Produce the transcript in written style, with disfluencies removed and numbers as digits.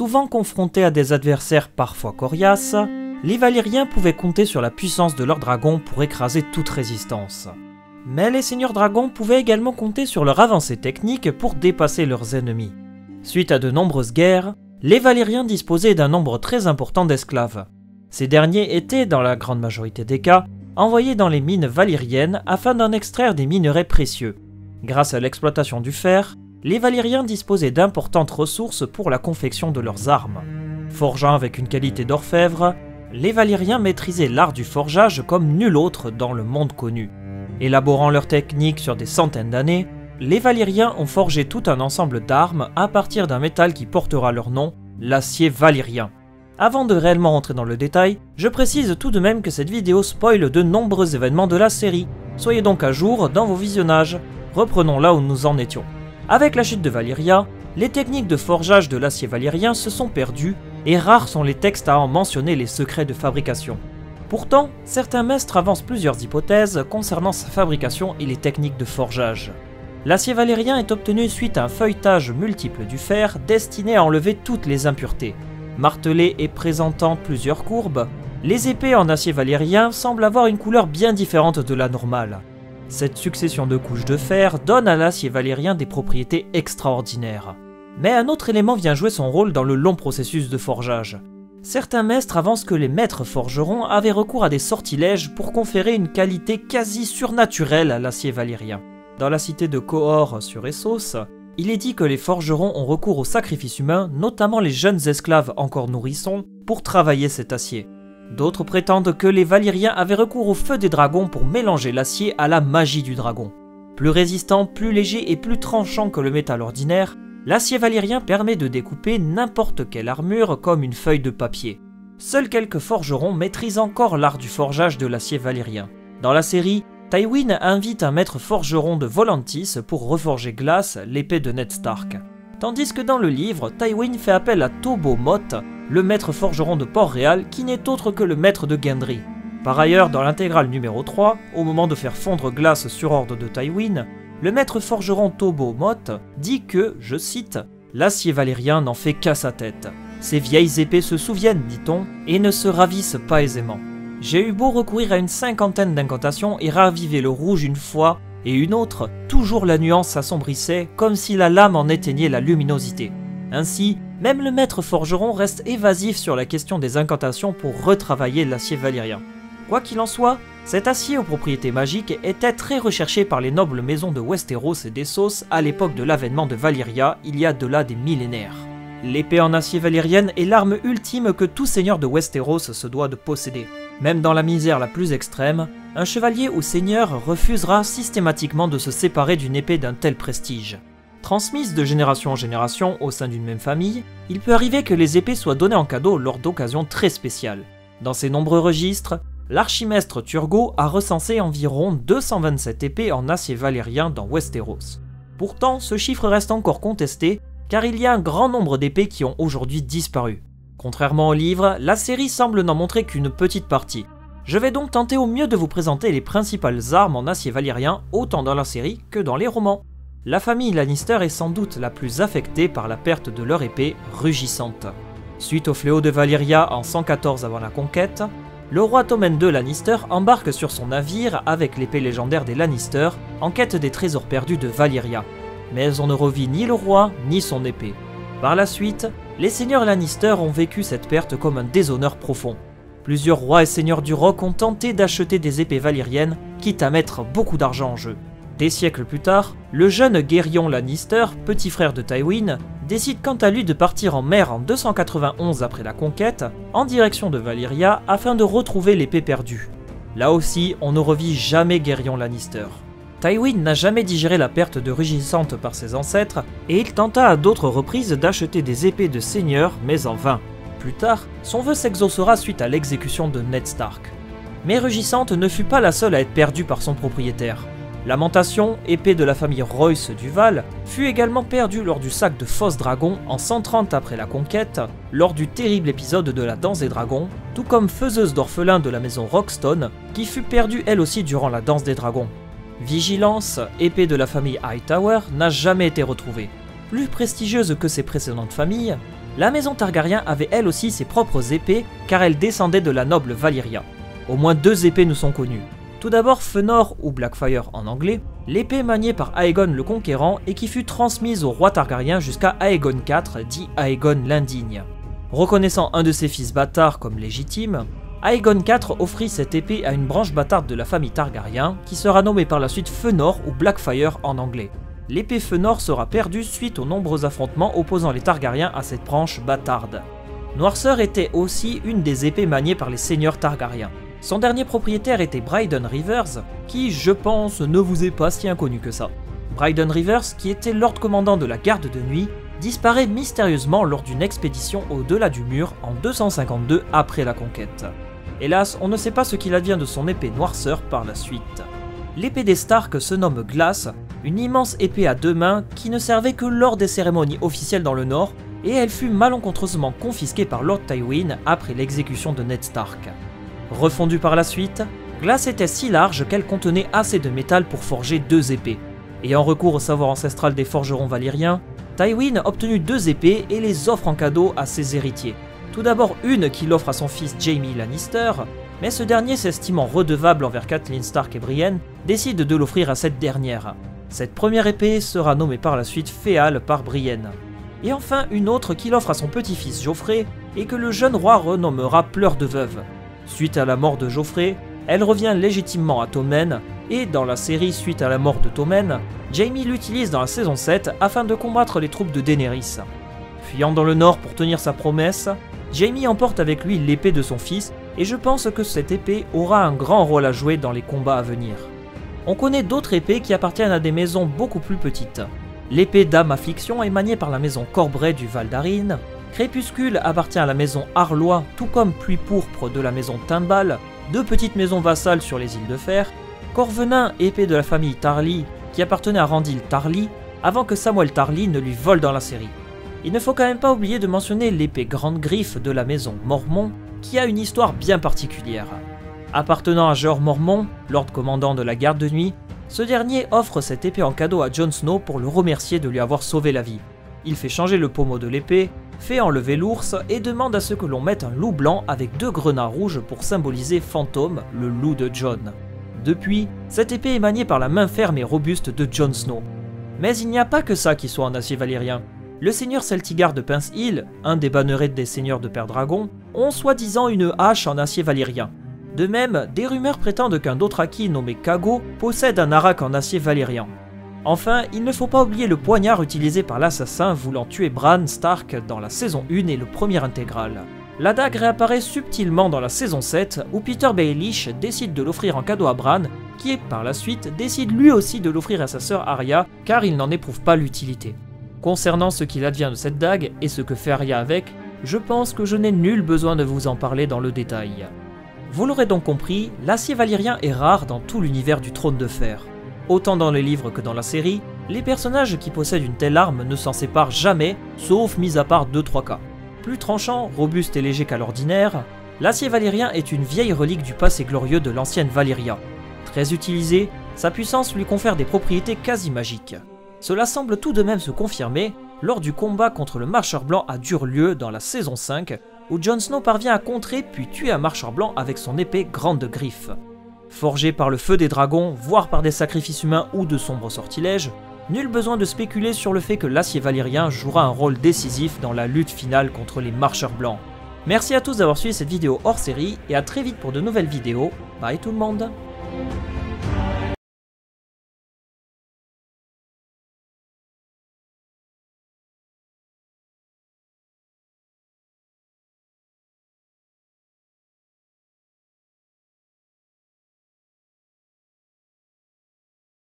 Souvent confrontés à des adversaires parfois coriaces, les Valyriens pouvaient compter sur la puissance de leurs dragons pour écraser toute résistance. Mais les seigneurs dragons pouvaient également compter sur leur avancée technique pour dépasser leurs ennemis. Suite à de nombreuses guerres, les Valyriens disposaient d'un nombre très important d'esclaves. Ces derniers étaient, dans la grande majorité des cas, envoyés dans les mines valyriennes afin d'en extraire des minerais précieux. Grâce à l'exploitation du fer, les Valyriens disposaient d'importantes ressources pour la confection de leurs armes. Forgeant avec une qualité d'orfèvre, les Valyriens maîtrisaient l'art du forgeage comme nul autre dans le monde connu. Élaborant leur technique sur des centaines d'années, les Valyriens ont forgé tout un ensemble d'armes à partir d'un métal qui portera leur nom, l'acier valyrien. Avant de réellement rentrer dans le détail, je précise tout de même que cette vidéo spoile de nombreux événements de la série. Soyez donc à jour dans vos visionnages. Reprenons là où nous en étions. Avec la chute de Valyria, les techniques de forgeage de l'acier valyrien se sont perdues et rares sont les textes à en mentionner les secrets de fabrication. Pourtant, certains maîtres avancent plusieurs hypothèses concernant sa fabrication et les techniques de forgeage. L'acier valyrien est obtenu suite à un feuilletage multiple du fer destiné à enlever toutes les impuretés. Martelées et présentant plusieurs courbes, les épées en acier valyrien semblent avoir une couleur bien différente de la normale. Cette succession de couches de fer donne à l'acier valyrien des propriétés extraordinaires. Mais un autre élément vient jouer son rôle dans le long processus de forgeage. Certains maîtres avancent que les maîtres forgerons avaient recours à des sortilèges pour conférer une qualité quasi surnaturelle à l'acier valyrien. Dans la cité de Qohor sur Essos, il est dit que les forgerons ont recours au sacrifice humain, notamment les jeunes esclaves encore nourrissons, pour travailler cet acier. D'autres prétendent que les Valyriens avaient recours au feu des dragons pour mélanger l'acier à la magie du dragon. Plus résistant, plus léger et plus tranchant que le métal ordinaire, l'acier valyrien permet de découper n'importe quelle armure comme une feuille de papier. Seuls quelques forgerons maîtrisent encore l'art du forgeage de l'acier valyrien. Dans la série, Tywin invite un maître forgeron de Volantis pour reforger Glass, l'épée de Ned Stark. Tandis que dans le livre, Tywin fait appel à Tobo Moth, le maître forgeron de Port-Réal qui n'est autre que le maître de Gendry. Par ailleurs, dans l'intégrale numéro 3, au moment de faire fondre Glass sur ordre de Tywin, le maître forgeron Tobo Moth dit que, je cite, « L'acier valyrien n'en fait qu'à sa tête. Ces vieilles épées se souviennent, dit-on, et ne se ravissent pas aisément. J'ai eu beau recourir à une cinquantaine d'incantations et raviver le rouge une fois et une autre, toujours la nuance s'assombrissait comme si la lame en éteignait la luminosité. Ainsi, même le maître forgeron reste évasif sur la question des incantations pour retravailler l'acier valyrien. Quoi qu'il en soit, cet acier aux propriétés magiques était très recherché par les nobles maisons de Westeros et d'Essos à l'époque de l'avènement de Valyria, il y a de là des millénaires. L'épée en acier valyrienne est l'arme ultime que tout seigneur de Westeros se doit de posséder. Même dans la misère la plus extrême, un chevalier ou seigneur refusera systématiquement de se séparer d'une épée d'un tel prestige. Transmise de génération en génération au sein d'une même famille, il peut arriver que les épées soient données en cadeau lors d'occasions très spéciales. Dans ses nombreux registres, l'archimestre Turgot a recensé environ 227 épées en acier valyrien dans Westeros. Pourtant, ce chiffre reste encore contesté, car il y a un grand nombre d'épées qui ont aujourd'hui disparu. Contrairement au livre, la série semble n'en montrer qu'une petite partie. Je vais donc tenter au mieux de vous présenter les principales armes en acier valyrien, autant dans la série que dans les romans. La famille Lannister est sans doute la plus affectée par la perte de leur épée rugissante. Suite au fléau de Valyria en 114 avant la conquête, le roi Tommen II Lannister embarque sur son navire avec l'épée légendaire des Lannister en quête des trésors perdus de Valyria. Mais on ne revit ni le roi ni son épée. Par la suite, les seigneurs Lannister ont vécu cette perte comme un déshonneur profond. Plusieurs rois et seigneurs du Roc ont tenté d'acheter des épées valyriennes, quitte à mettre beaucoup d'argent en jeu. Des siècles plus tard, le jeune Geryon Lannister, petit frère de Tywin, décide quant à lui de partir en mer en 291 après la conquête, en direction de Valyria afin de retrouver l'épée perdue. Là aussi, on ne revit jamais Geryon Lannister. Tywin n'a jamais digéré la perte de Rugissante par ses ancêtres, et il tenta à d'autres reprises d'acheter des épées de seigneurs, mais en vain. Plus tard, son vœu s'exaucera suite à l'exécution de Ned Stark. Mais Rugissante ne fut pas la seule à être perdue par son propriétaire. Lamentation, épée de la famille Royce du Val, fut également perdue lors du sac de Fosse Dragon en 130 après la conquête, lors du terrible épisode de la Danse des Dragons, tout comme Faiseuse d'orphelins de la maison Rockstone, qui fut perdue elle aussi durant la Danse des Dragons. Vigilance, épée de la famille Hightower, n'a jamais été retrouvée. Plus prestigieuse que ses précédentes familles, La maison Targaryen avait elle aussi ses propres épées car elle descendait de la noble Valyria. Au moins 2 épées nous sont connues. Tout d'abord Fëanor ou Blackfyre en anglais, l'épée maniée par Aegon le Conquérant et qui fut transmise au roi Targaryen jusqu'à Aegon IV, dit Aegon l'Indigne. Reconnaissant un de ses fils bâtards comme légitime, Aegon IV offrit cette épée à une branche bâtarde de la famille Targaryen qui sera nommée par la suite Fëanor ou Blackfyre en anglais. L'épée Fëanor sera perdue suite aux nombreux affrontements opposant les Targaryens à cette branche bâtarde. Noirceur était aussi une des épées maniées par les seigneurs Targaryens. Son dernier propriétaire était Bryden Rivers, qui, je pense, ne vous est pas si inconnu que ça. Bryden Rivers, qui était Lord Commandant de la Garde de Nuit, disparaît mystérieusement lors d'une expédition au-delà du mur en 252 après la conquête. Hélas, on ne sait pas ce qu'il advient de son épée Noirceur par la suite. L'épée des Stark se nomme Glace, une immense épée à 2 mains qui ne servait que lors des cérémonies officielles dans le Nord, et elle fut malencontreusement confisquée par Lord Tywin après l'exécution de Ned Stark. Refondue par la suite, Glace était si large qu'elle contenait assez de métal pour forger 2 épées. Ayant recours au savoir ancestral des forgerons valyriens, Tywin obtenu 2 épées et les offre en cadeau à ses héritiers. Tout d'abord une qu'il offre à son fils Jaime Lannister, mais ce dernier s'estimant redevable envers Catelyn Stark et Brienne, décide de l'offrir à cette dernière. Cette première épée sera nommée par la suite Féale par Brienne. Et enfin une autre qu'il offre à son petit-fils Joffrey et que le jeune roi renommera Pleurs de Veuve. Suite à la mort de Joffrey, elle revient légitimement à Tommen, et dans la série suite à la mort de Tommen, Jaime l'utilise dans la saison 7 afin de combattre les troupes de Daenerys. Fuyant dans le nord pour tenir sa promesse, Jaime emporte avec lui l'épée de son fils, et je pense que cette épée aura un grand rôle à jouer dans les combats à venir. On connaît d'autres épées qui appartiennent à des maisons beaucoup plus petites. L'épée d'Âme Affliction est maniée par la maison Corbray du Val d'Arryn, Crépuscule appartient à la maison Arlois, tout comme Pluie Pourpre de la maison Timbal, 2 petites maisons vassales sur les îles de Fer, Corvenin, épée de la famille Tarly, qui appartenait à Randil Tarly, avant que Samuel Tarly ne lui vole dans la série. Il ne faut quand même pas oublier de mentionner l'épée Grande Griffe de la maison Mormont, qui a une histoire bien particulière. Appartenant à Jeor Mormont, Lord Commandant de la Garde de Nuit, ce dernier offre cette épée en cadeau à Jon Snow pour le remercier de lui avoir sauvé la vie. Il fait changer le pommeau de l'épée, fait enlever l'ours et demande à ce que l'on mette un loup blanc avec 2 grenats rouges pour symboliser Fantôme, le loup de Jon. Depuis, cette épée est maniée par la main ferme et robuste de Jon Snow. Mais il n'y a pas que ça qui soit en acier valyrien. Le seigneur Celtigar de Pince Hill, un des bannerets des seigneurs de Père Dragon, ont soi-disant une hache en acier valyrien. De même, des rumeurs prétendent qu'un Dothraki nommé Kago possède un arak en acier valyrien. Enfin, il ne faut pas oublier le poignard utilisé par l'assassin voulant tuer Bran Stark dans la saison 1 et le premier intégral. La dague réapparaît subtilement dans la saison 7 où Peter Baelish décide de l'offrir en cadeau à Bran, qui par la suite décide lui aussi de l'offrir à sa sœur Arya car il n'en éprouve pas l'utilité. Concernant ce qu'il advient de cette dague et ce que fait Arya avec, je pense que je n'ai nul besoin de vous en parler dans le détail. Vous l'aurez donc compris, l'acier valyrien est rare dans tout l'univers du Trône de Fer. Autant dans les livres que dans la série, les personnages qui possèdent une telle arme ne s'en séparent jamais, sauf mis à part 2-3 cas. Plus tranchant, robuste et léger qu'à l'ordinaire, l'acier valyrien est une vieille relique du passé glorieux de l'ancienne Valyria. Très utilisé, sa puissance lui confère des propriétés quasi magiques. Cela semble tout de même se confirmer lors du combat contre le Marcheur Blanc à Durlieu dans la saison 5, où Jon Snow parvient à contrer puis tuer un Marcheur Blanc avec son épée Grande Griffe. Forgé par le feu des dragons, voire par des sacrifices humains ou de sombres sortilèges, nul besoin de spéculer sur le fait que l'acier valyrien jouera un rôle décisif dans la lutte finale contre les Marcheurs Blancs. Merci à tous d'avoir suivi cette vidéo hors série et à très vite pour de nouvelles vidéos. Bye tout le monde!